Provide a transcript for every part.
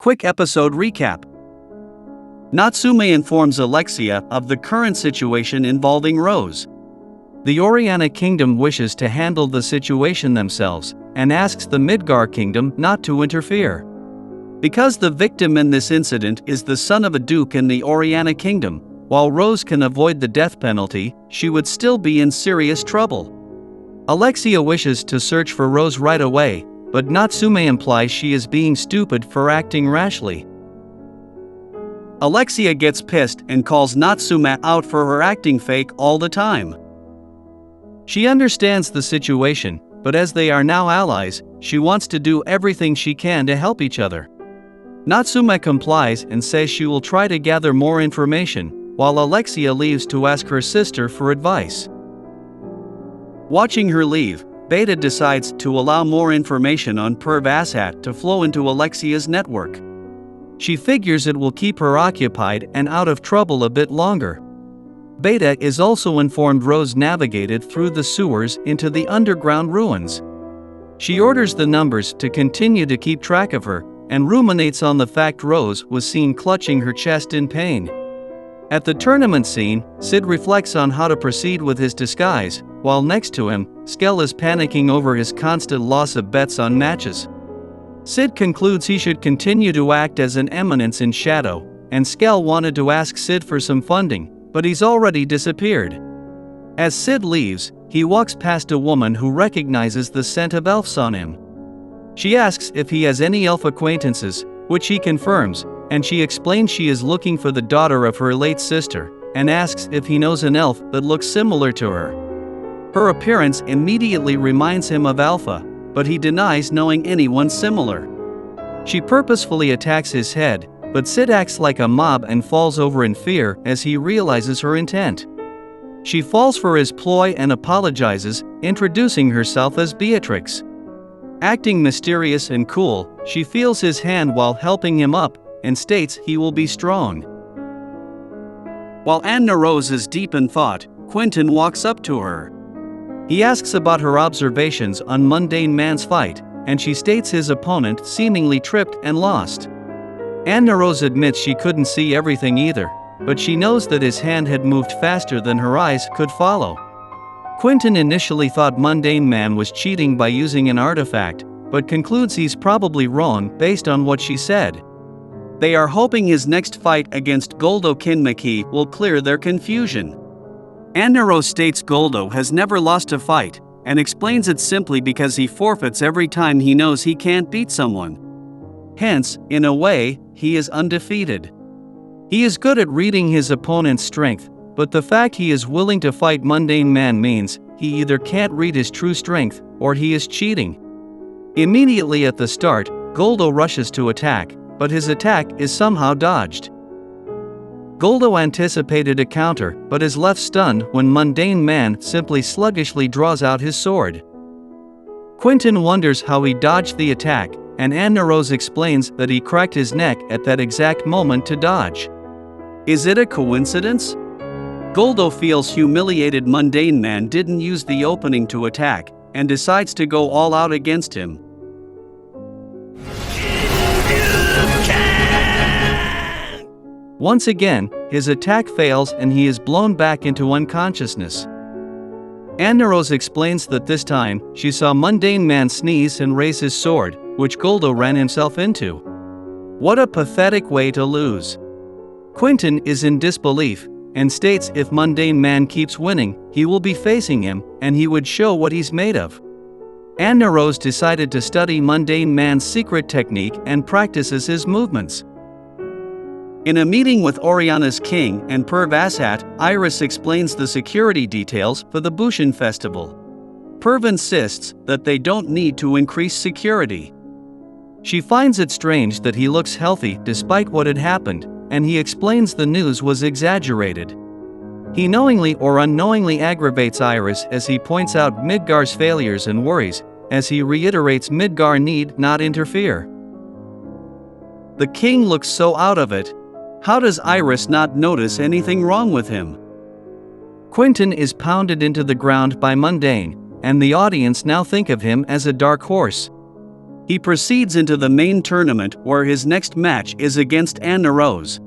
Quick episode recap. Natsume informs Alexia of the current situation involving Rose. The Oriana Kingdom wishes to handle the situation themselves, and asks the Midgar Kingdom not to interfere. Because the victim in this incident is the son of a duke in the Oriana Kingdom, while Rose can avoid the death penalty, she would still be in serious trouble. Alexia wishes to search for Rose right away, but Natsume implies she is being stupid for acting rashly. Alexia gets pissed and calls Natsume out for her acting fake all the time. She understands the situation, but as they are now allies, she wants to do everything she can to help each other. Natsume complies and says she will try to gather more information, while Alexia leaves to ask her sister for advice. Watching her leave, Beta decides to allow more information on Pervashat to flow into Alexia's network. She figures it will keep her occupied and out of trouble a bit longer. Beta is also informed Rose navigated through the sewers into the underground ruins. She orders the numbers to continue to keep track of her, and ruminates on the fact Rose was seen clutching her chest in pain. At the tournament scene, Sid reflects on how to proceed with his disguise, while next to him, Skell is panicking over his constant loss of bets on matches. Sid concludes he should continue to act as an Eminence in shadow, and Skell wanted to ask Sid for some funding, but he's already disappeared. As Sid leaves, he walks past a woman who recognizes the scent of elves on him. She asks if he has any elf acquaintances, which he confirms, and she explains she is looking for the daughter of her late sister, and asks if he knows an elf that looks similar to her. Her appearance immediately reminds him of Alpha, but he denies knowing anyone similar. She purposefully attacks his head, but Sid acts like a mob and falls over in fear as he realizes her intent. She falls for his ploy and apologizes, introducing herself as Beatrix. Acting mysterious and cool, she feels his hand while helping him up, and states he will be strong. While Anna Rose is deep in thought, Quentin walks up to her. He asks about her observations on Mundane Mann's fight, and she states his opponent seemingly tripped and lost. Anna Rose admits she couldn't see everything either, but she knows that his hand had moved faster than her eyes could follow. Quentin initially thought Mundane Mann was cheating by using an artifact, but concludes he's probably wrong based on what she said. They are hoping his next fight against Goldo Kinmaki will clear their confusion. Anna Rose states Goldo has never lost a fight, and explains it simply because he forfeits every time he knows he can't beat someone. Hence, in a way, he is undefeated. He is good at reading his opponent's strength, but the fact he is willing to fight Mundane Mann means he either can't read his true strength, or he is cheating. Immediately at the start, Goldo rushes to attack, but his attack is somehow dodged. Goldo anticipated a counter, but is left stunned when Mundane Mann simply sluggishly draws out his sword. Quentin wonders how he dodged the attack, and Anna Rose explains that he cracked his neck at that exact moment to dodge. Is it a coincidence? Goldo feels humiliated Mundane Mann didn't use the opening to attack, and decides to go all out against him. Once again, his attack fails and he is blown back into unconsciousness. Anna Rose explains that this time, she saw Mundane Mann sneeze and raise his sword, which Goldo ran himself into. What a pathetic way to lose. Quentin is in disbelief, and states if Mundane Mann keeps winning, he will be facing him, and he would show what he's made of. Anna Rose decided to study Mundane Mann's secret technique and practices his movements. In a meeting with Oriana's king and Pervashat, Iris explains the security details for the Bushin festival. Perv insists that they don't need to increase security. She finds it strange that he looks healthy despite what had happened, and he explains the news was exaggerated. He knowingly or unknowingly aggravates Iris as he points out Midgar's failures and worries, as he reiterates Midgar need not interfere. The king looks so out of it. How does Iris not notice anything wrong with him? Quentin is pounded into the ground by Mundane, and the audience now think of him as a dark horse. He proceeds into the main tournament where his next match is against Anna Rose.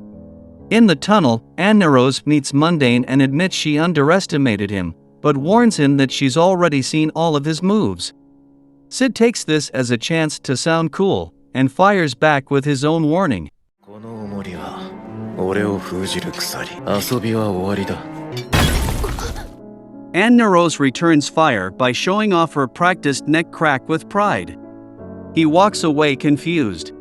In the tunnel, Anna Rose meets Mundane and admits she underestimated him, but warns him that she's already seen all of his moves. Sid takes this as a chance to sound cool, and fires back with his own warning. Anna Rose returns fire by showing off her practiced neck crack with pride. He walks away confused.